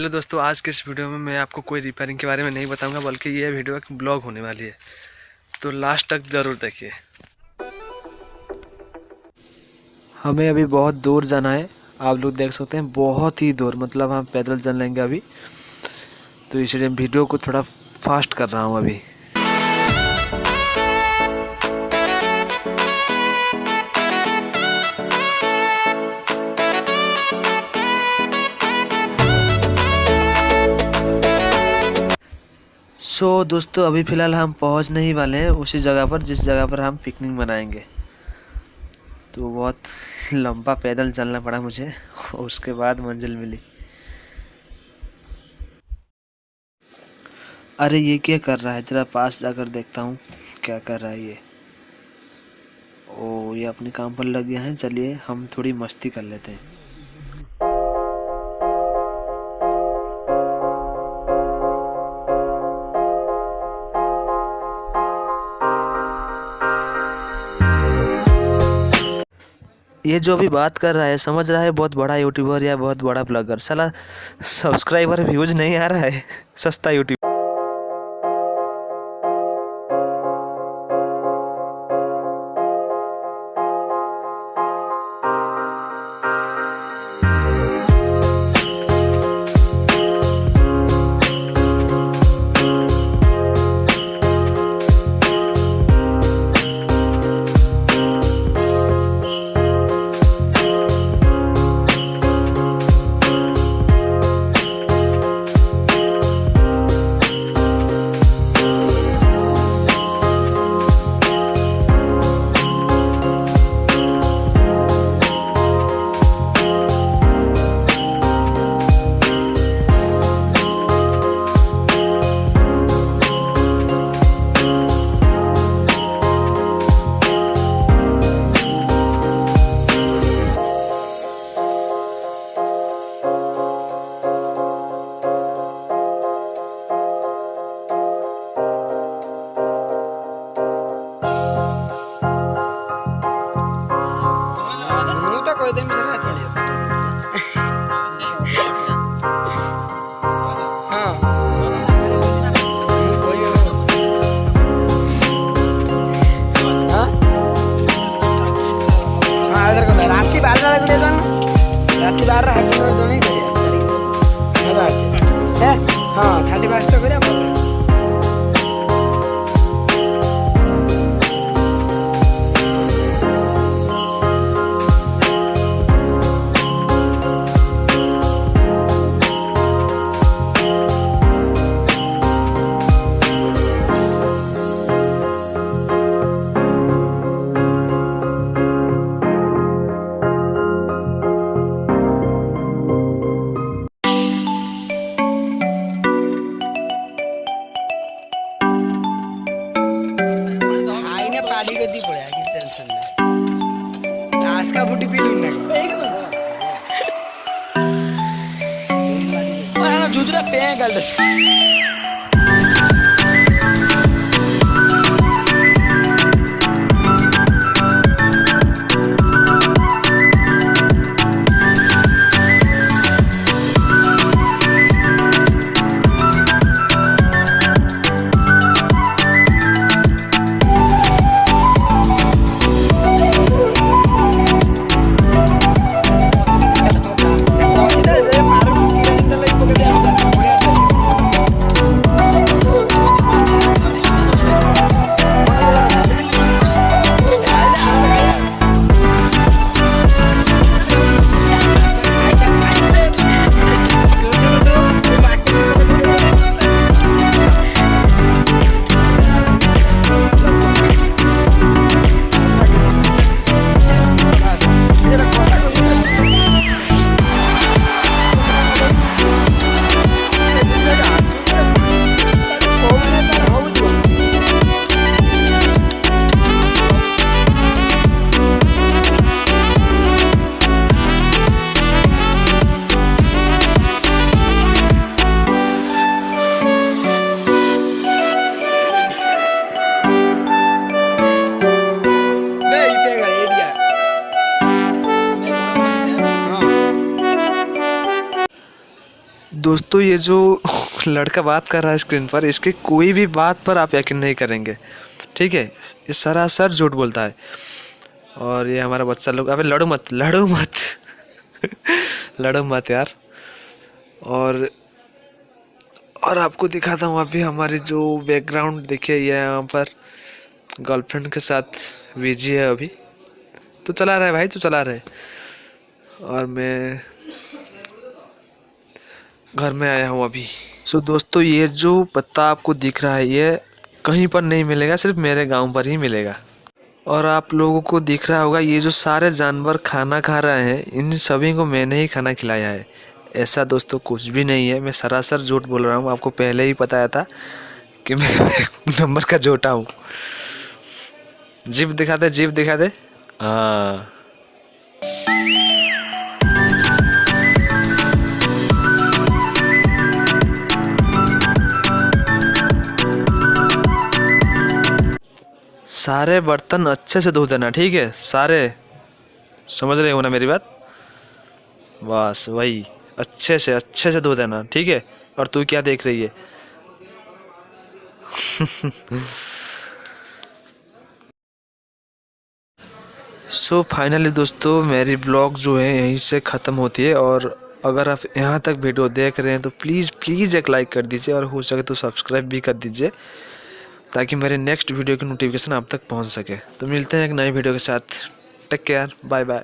Hello दोस्तों, आज के इस वीडियो में मैं आपको कोई रिपेयरिंग के बारे में नहीं बताऊंगा, बल्कि ये वीडियो एक ब्लॉग होने वाली है, तो लास्ट तक ज़रूर देखिए। हमें अभी बहुत दूर जाना है, आप लोग देख सकते हैं, बहुत ही दूर, मतलब हम पैदल चल लेंगे अभी, तो इसलिए वीडियो को थोड़ा फास्ट कर रहा हूँ अभी। दोस्तों अभी फ़िलहाल हम पहुंचने ही वाले हैं उसी जगह पर जिस जगह पर हम पिकनिक मनाएंगे। तो बहुत लंबा पैदल चलना पड़ा मुझे, उसके बाद मंजिल मिली। अरे ये क्या कर रहा है, जरा पास जाकर देखता हूँ क्या कर रहा है ये। ओ, ये अपने काम पर लग गया है। चलिए हम थोड़ी मस्ती कर लेते हैं। ये जो अभी बात कर रहा है समझ रहा है बहुत बड़ा यूट्यूबर या बहुत बड़ा ब्लॉगर। साला सब्सक्राइबर व्यूज नहीं आ रहा है, सस्ता यूट्यूब। रात 12 हाँ 35 तो करिया। पार्टी को दी पड़ा किस टेंशन में लाश का बूटी पी लूंगा और हम जुजरा पे गल दोस्तों ये जो लड़का बात कर रहा है स्क्रीन पर, इसके कोई भी बात पर आप यकीन नहीं करेंगे, ठीक है। ये सरासर झूठ बोलता है। और ये हमारा बच्चा लोग, अबे लड़ो मत, लड़ो मत लड़ो मत यार। और आपको दिखाता हूँ अभी हमारी जो बैकग्राउंड, देखिए ये यहाँ पर गर्लफ्रेंड के साथ बिजी है अभी। तो चला रहा है भाई, तो चला रहा है। और मैं घर में आया हूँ अभी। सो दोस्तों ये जो पत्ता आपको दिख रहा है ये कहीं पर नहीं मिलेगा, सिर्फ मेरे गांव पर ही मिलेगा। और आप लोगों को दिख रहा होगा ये जो सारे जानवर खाना खा रहे हैं, इन सभी को मैंने ही खाना खिलाया है। ऐसा दोस्तों कुछ भी नहीं है, मैं सरासर झूठ बोल रहा हूँ। आपको पहले ही बताया था कि मैं एक नंबर का झूठा हूँ। जीभ दिखा दे, जीभ दिखा दे। हाँ सारे बर्तन अच्छे से धो देना, ठीक है। सारे, समझ रहे हो ना मेरी बात? बस वही, अच्छे से धो देना, ठीक है। और तू क्या देख रही है? सो फाइनली दोस्तों मेरी ब्लॉग जो है यहीं से ख़त्म होती है। और अगर आप यहाँ तक वीडियो देख रहे हैं तो प्लीज़ एक लाइक कर दीजिए, और हो सके तो सब्सक्राइब भी कर दीजिए, ताकि मेरे नेक्स्ट वीडियो की नोटिफिकेशन आप तक पहुँच सके। तो मिलते हैं एक नई वीडियो के साथ। Take care, bye bye.